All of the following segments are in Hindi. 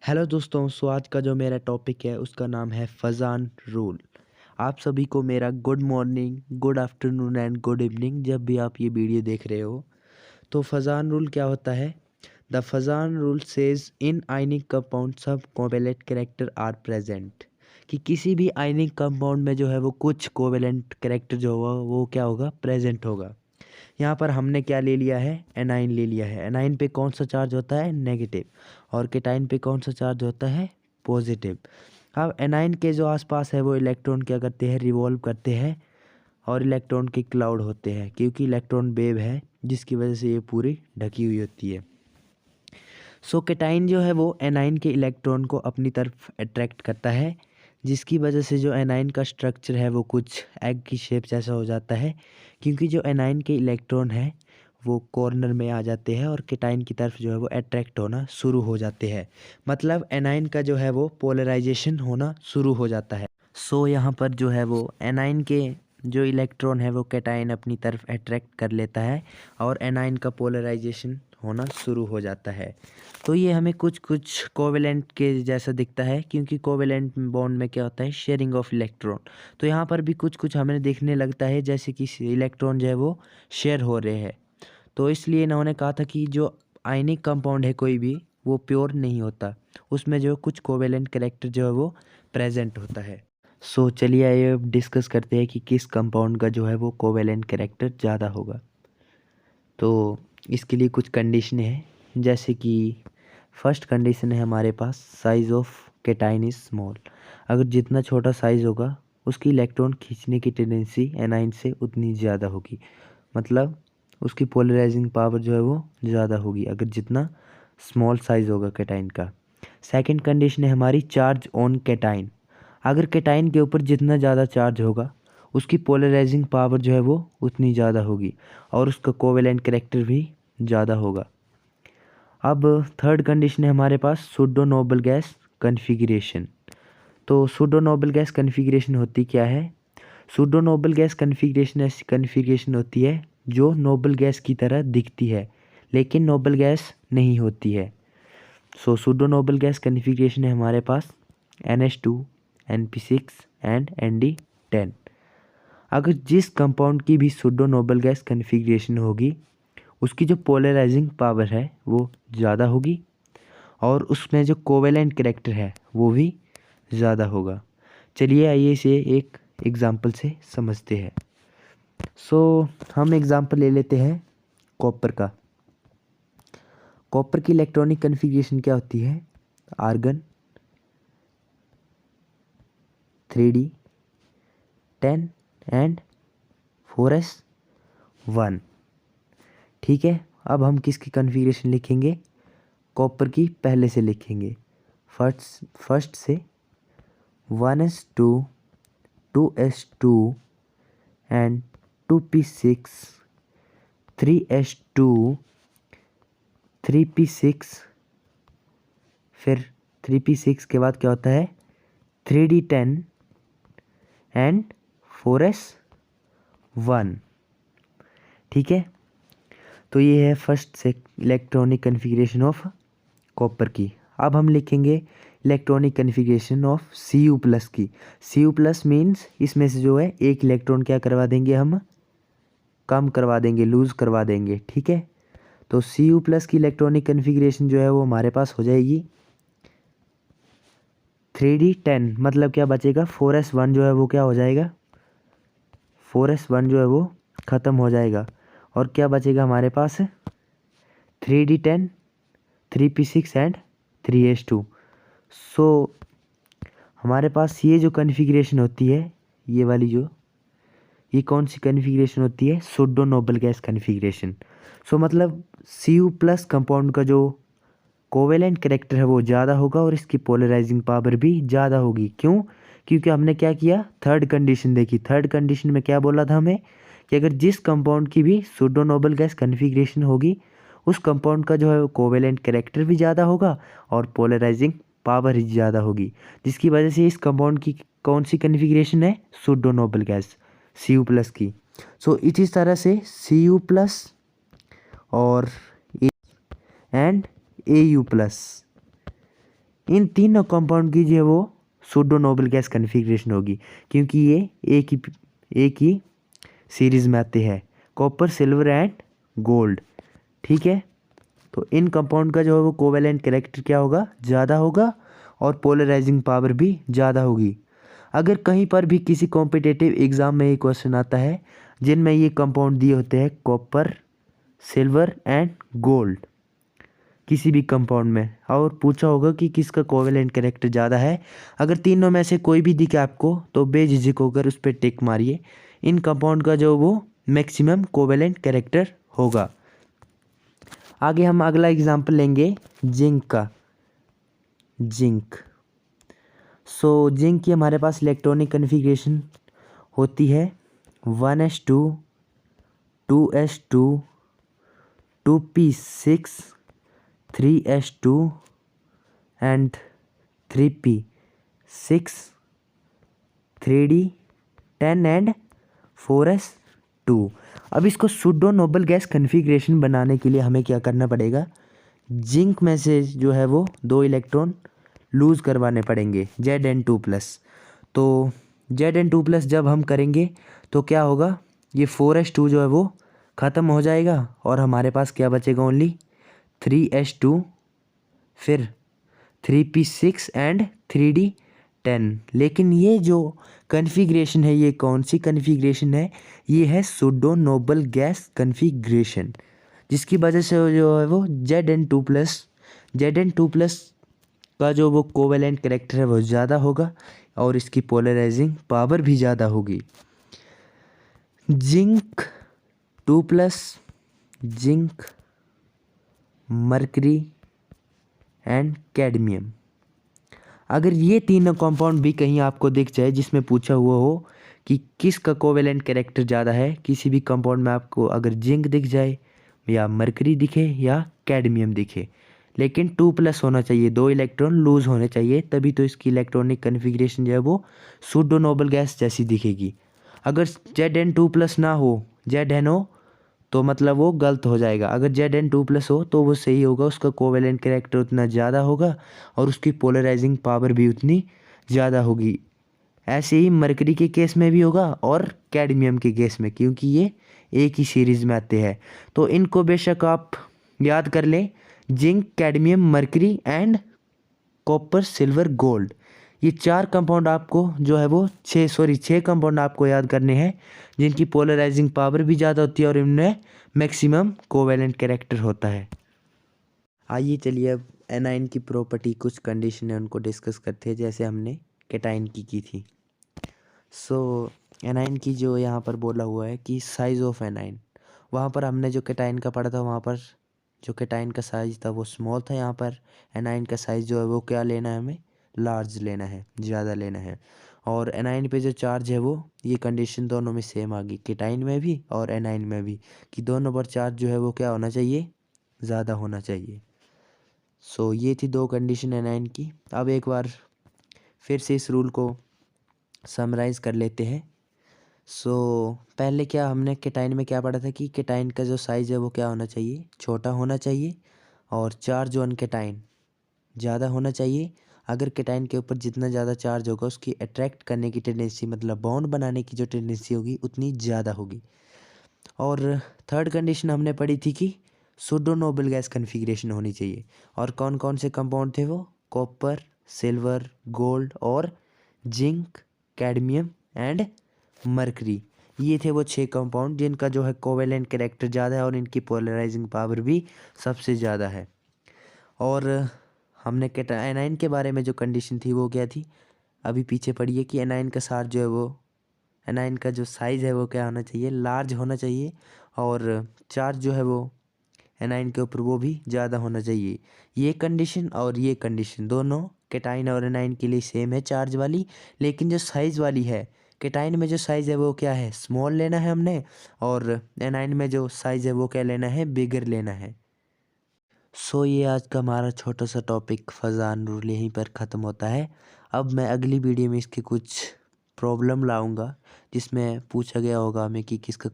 हेलो दोस्तों, सो आज का जो मेरा टॉपिक है उसका नाम है फ़ज़ान रूल। आप सभी को मेरा good morning, good afternoon and good evening जब भी आप ये वीडियो देख रहे हो। तो फ़ज़ान रूल क्या होता है? The Fajans rule says in ionic compound some covalent character are present, कि किसी भी आयनिक कंपाउंड में जो है वो कुछ कोवेलेंट कैरेक्टर जो होगा वो क्या होगा, प्रेजेंट होगा। यहाँ पर हमने क्या ले लिया है, एनाइन ले लिया है। एनाइन पे कौन सा चार्ज होता है, नेगेटिव, और केटाइन पे कौन सा चार्ज होता है, पॉजिटिव। अब एनाइन के जो आसपास है वो इलेक्ट्रॉन क्या करते हैं, रिवॉल्व करते हैं, और इलेक्ट्रॉन के क्लाउड होते हैं, क्योंकि इलेक्ट्रॉन वेव है जिसकी वजह से ये पूरी ढकी हुई होती है। सो केटाइन जो है वो एनाइन के इलेक्ट्रॉन को अपनी तरफ अट्रैक्ट करता है, जिसकी वजह से जो एनाइन का स्ट्रक्चर है वो कुछ एग की शेप जैसा हो जाता है, क्योंकि जो एनाइन के इलेक्ट्रॉन है वो कॉर्नर में आ जाते हैं और केटाइन की तरफ जो है वो अट्रैक्ट होना शुरू हो जाते हैं। मतलब एनाइन का जो है वो पोलराइजेशन होना शुरू हो जाता है। सो यहाँ पर जो है वो एनाइन के जो इलेक्ट्रॉन है वो केटाइन अपनी तरफ अट्रैक्ट कर लेता है और एनाइन का पोलराइजेशन होना शुरू हो जाता है। तो ये हमें कुछ कुछ कोवेलेंट के जैसा दिखता है, क्योंकि कोवेलेंट बॉन्ड में क्या होता है, शेयरिंग ऑफ इलेक्ट्रॉन। तो यहाँ पर भी कुछ कुछ हमें देखने लगता है जैसे कि इलेक्ट्रॉन जो है वो शेयर हो रहे हैं। तो इसलिए इन्होंने कहा था कि जो आयनिक कंपाउंड है कोई भी, वो प्योर नहीं होता, उसमें जो कुछ कोवेलेंट कैरेक्टर जो है वो प्रेजेंट होता है। सो चलिए आइए अब डिस्कस करते हैं कि किस कंपाउंड का जो है वो कोवेलेंट कैरेक्टर ज़्यादा होगा। तो इसके लिए कुछ कंडीशन है, जैसे कि फर्स्ट कंडीशन है हमारे पास, size of cation is small. अगर जितना छोटा साइज़ होगा उसकी इलेक्ट्रॉन खींचने की टेंडेंसी एनाइन से उतनी ज़्यादा होगी, मतलब उसकी पोलराइजिंग पावर जो है वो ज़्यादा होगी अगर जितना स्मॉल साइज़ होगा केटाइन का। सेकंड कंडीशन है हमारी, चार्ज ऑन केटाइन। अगर केटाइन के ऊपर जितना ज़्यादा चार्ज होगा उसकी पोलराइजिंग पावर जो है वो उतनी ज़्यादा होगी और उसका कोवेलेंट कैरेक्टर भी ज़्यादा होगा। अब थर्ड कंडीशन है हमारे पास, सूडो नोबल गैस कन्फिग्रेशन। तो सूडो नोबल गैस कन्फिग्रेशन होती क्या है? सूडो नोबल गैस कन्फिग्रेशन ऐसी कन्फिग्रेशन होती है जो नोबल गैस की तरह दिखती है लेकिन नोबल गैस नहीं होती है। सो सूडो नोबल गैस कन्फिग्रेशन है हमारे पास NH2, NP6 एंड ND10। अगर जिस कंपाउंड की भी सूडो नोबल गैस कन्फिग्रेशन होगी उसकी जो पोलराइजिंग पावर है वो ज़्यादा होगी और उसमें जो कोवेलेंट कैरेक्टर है वो भी ज़्यादा होगा। चलिए आइए इसे एक एग्जाम्पल से समझते हैं। हम एग्जाम्पल ले लेते हैं कॉपर का। कॉपर की इलेक्ट्रॉनिक कन्फिग्रेशन क्या होती है? Argon 3D10 and 4s1। ठीक है, अब हम किसकी कन्फिग्रेशन लिखेंगे? कॉपर की पहले से लिखेंगे, फर्स्ट से 1s2, 2s2 and 2p6, 3s2, 3p6, फिर 3p6 के बाद क्या होता है, 3D10 एंड 4s1। ठीक है, तो ये है फर्स्ट से इलेक्ट्रॉनिक कन्फिग्रेशन ऑफ कॉपर की। अब हम लिखेंगे इलेक्ट्रॉनिक कन्फिग्रेशन ऑफ Cu+ की। Cu+ मीन्स इसमें से जो है एक इलेक्ट्रॉन क्या करवा देंगे, हम कम करवा देंगे, लूज़ करवा देंगे। ठीक है, तो Cu+ की इलेक्ट्रॉनिक कन्फिग्रेशन जो है वो हमारे पास हो जाएगी 3D10, मतलब क्या बचेगा, 4s1 जो है वो क्या हो जाएगा, 4s1 जो है वो ख़त्म हो जाएगा और क्या बचेगा हमारे पास, 3D10, 3p6 एंड 3s2। सो हमारे पास ये जो कन्फिग्रेशन होती है, ये वाली जो, ये कौन सी कन्फिग्रेशन होती है, सूडो नोबल गैस कन्फिग्रेशन। सो मतलब Cu+ कंपाउंड का जो कोवेलेंट कैरेक्टर है वो ज़्यादा होगा और इसकी पोलराइजिंग पावर भी ज़्यादा होगी। क्यों? क्योंकि हमने क्या किया, थर्ड कंडीशन देखी। थर्ड कंडीशन में क्या बोला था हमें कि अगर जिस कंपाउंड की भी सूडो नोबल गैस कन्फिग्रेशन होगी उस कंपाउंड का जो है कोवेलेंट कैरेक्टर भी ज़्यादा होगा और पोलराइजिंग पावर ही ज़्यादा होगी, जिसकी वजह से इस कंपाउंड की कौन सी कन्फिग्रेशन है, सूडो नोबल गैस Cu+ की। सो इस तरह से Cu+ और एंड Au+, इन तीनों कंपाउंड की जो है वो सूडो नोबल गैस कन्फिग्रेशन होगी, क्योंकि ये एक ही सीरीज में आते हैं, कॉपर सिल्वर एंड गोल्ड। ठीक है, तो इन कंपाउंड का जो है वो कोवेलेंट कैरेक्टर क्या होगा, ज़्यादा होगा और पोलराइजिंग पावर भी ज़्यादा होगी। अगर कहीं पर भी किसी कॉम्पिटिटिव एग्ज़ाम में ये क्वेश्चन आता है जिनमें ये कंपाउंड दिए होते हैं कॉपर सिल्वर एंड गोल्ड किसी भी कंपाउंड में, और पूछा होगा कि किसका कोवेलेंट कैरेक्टर ज़्यादा है, अगर तीनों में से कोई भी दिखे आपको तो बेझिझक होकर उस पर टिक मारिए, इन कंपाउंड का जो वो मैक्सिमम कोवेलेंट कैरेक्टर होगा। आगे हम अगला एग्जांपल लेंगे जिंक का। जिंक, जिंक की हमारे पास इलेक्ट्रॉनिक कन्फिग्रेशन होती है 1s2 2s2 2p6 3s2 and 3p6 3d10 and 4s2। अब इसको सूडो नोबल गैस कन्फिग्रेशन बनाने के लिए हमें क्या करना पड़ेगा, जिंक में से जो है वो 2 इलेक्ट्रॉन लूज़ करवाने पड़ेंगे Zn2+। तो Zn2+ जब हम करेंगे तो क्या होगा, ये 4s2 जो है वो ख़त्म हो जाएगा और हमारे पास क्या बचेगा, ओनली 3s2 फिर 3p6 एंड 3d10। लेकिन ये जो कन्फिग्रेशन है ये कौन सी कन्फिग्रेशन है, ये है सूडो नोबल गैस कन्फिग्रेशन, जिसकी वजह से जो है वो Zn2+ का जो वो कोवेलेंट कैरेक्टर है वो ज़्यादा होगा और इसकी पोलराइजिंग पावर भी ज़्यादा होगी। Zinc 2+, zinc, mercury and cadmium, अगर ये तीनों कंपाउंड भी कहीं आपको दिख जाए जिसमें पूछा हुआ हो कि किसका कोवेलेंट कैरेक्टर ज़्यादा है, किसी भी कंपाउंड में आपको अगर जिंक दिख जाए या मरकरी दिखे या कैडमियम दिखे, लेकिन 2+ होना चाहिए, 2 इलेक्ट्रॉन लूज होने चाहिए, तभी तो इसकी इलेक्ट्रॉनिक कन्फिग्रेशन जो है वो सूडो नोबल गैस जैसी दिखेगी। अगर Zn2+ ना हो, Zn हो तो मतलब वो गलत हो जाएगा, अगर Zn2+ हो तो वो सही होगा, उसका कोवेलेंट कैरेक्टर उतना ज़्यादा होगा और उसकी पोलराइजिंग पावर भी उतनी ज़्यादा होगी। ऐसे ही मरकरी के केस में भी होगा और कैडमियम के केस में, क्योंकि ये एक ही सीरीज़ में आते हैं। तो इनको बेशक आप याद कर लें, zinc, cadmium, mercury and copper silver gold, ये 4 कंपाउंड आपको जो है वो 6 कंपाउंड आपको याद करने हैं जिनकी पोलराइजिंग पावर भी ज़्यादा होती है और इनमें मैक्सिमम कोवेलेंट कैरेक्टर होता है। आइए चलिए अब एनाइन की प्रॉपर्टी, कुछ कंडीशन है उनको डिस्कस करते हैं जैसे हमने कैटाइन की थी। एनाइन की जो यहाँ पर बोला हुआ है कि साइज़ ऑफ एनाइन, वहाँ पर हमने जो कैटाइन का पढ़ा था वहाँ पर जो कैटाइन का साइज़ था वो स्मॉल था, यहाँ पर एनाइन का साइज़ जो है वो क्या लेना है, हमें लार्ज लेना है, ज़्यादा लेना है। और एनाइन पे जो चार्ज है वो, ये कंडीशन दोनों में सेम आ गई, कैटाइन में भी और एनाइन में भी, कि दोनों पर चार्ज जो है वो क्या होना चाहिए, ज़्यादा होना चाहिए। ये थी 2 कंडीशन एनाइन की। अब एक बार फिर से इस रूल को समराइज़ कर लेते हैं। पहले क्या हमने कैटाइन में क्या पढ़ा था कि कैटाइन का जो साइज़ है वो क्या होना चाहिए, छोटा होना चाहिए और चार्ज ऑन कैटाइन ज़्यादा होना चाहिए। अगर कैटाइन के ऊपर जितना ज़्यादा चार्ज होगा उसकी अट्रैक्ट करने की टेंडेंसी, मतलब बॉन्ड बनाने की जो टेंडेंसी होगी उतनी ज़्यादा होगी। और थर्ड कंडीशन हमने पढ़ी थी कि सूडो नोबल गैस कन्फिग्रेशन होनी चाहिए। और कौन कौन से कंपाउंड थे वो, कॉपर, सिल्वर, गोल्ड और जिंक, कैडमियम एंड मरकरी, ये थे वो 6 कंपाउंड जिनका जो है कोवेलेंट कैरेक्टर ज़्यादा है और इनकी पोलराइजिंग पावर भी सबसे ज़्यादा है। और हमने एनाइन के बारे में जो कंडीशन थी वो क्या थी, अभी पीछे पढ़िए कि एनाइन का सार जो है वो, एनाइन का जो साइज़ है वो क्या होना चाहिए, लार्ज होना चाहिए और चार्ज जो है वो एनाइन के ऊपर वो भी ज़्यादा होना चाहिए। ये कंडीशन और ये कंडीशन दोनों कैटाइन और एनाइन के लिए सेम है चार्ज वाली, लेकिन जो साइज़ वाली है, कैटाइन में जो साइज़ है वो क्या है, स्मॉल लेना है हमने, और एनाइन में जो साइज़ है वो क्या लेना है, बिगर लेना है। ये आज का हमारा छोटा सा टॉपिक फज़ान रूल यहीं पर ख़त्म होता है। अब मैं अगली वीडियो में इसके कुछ प्रॉब्लम लाऊंगा जिसमें पूछा गया होगा हमें कि किसका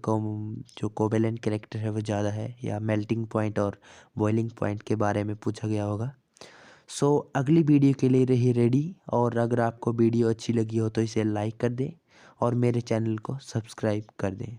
जो कोवेलेंट कैरेक्टर है वो ज़्यादा है, या मेल्टिंग पॉइंट और बॉइलिंग पॉइंट के बारे में पूछा गया होगा। सो अगली वीडियो के लिए रहिए रेडी, और अगर आपको वीडियो अच्छी लगी हो तो इसे लाइक कर दें और मेरे चैनल को सब्सक्राइब कर दें।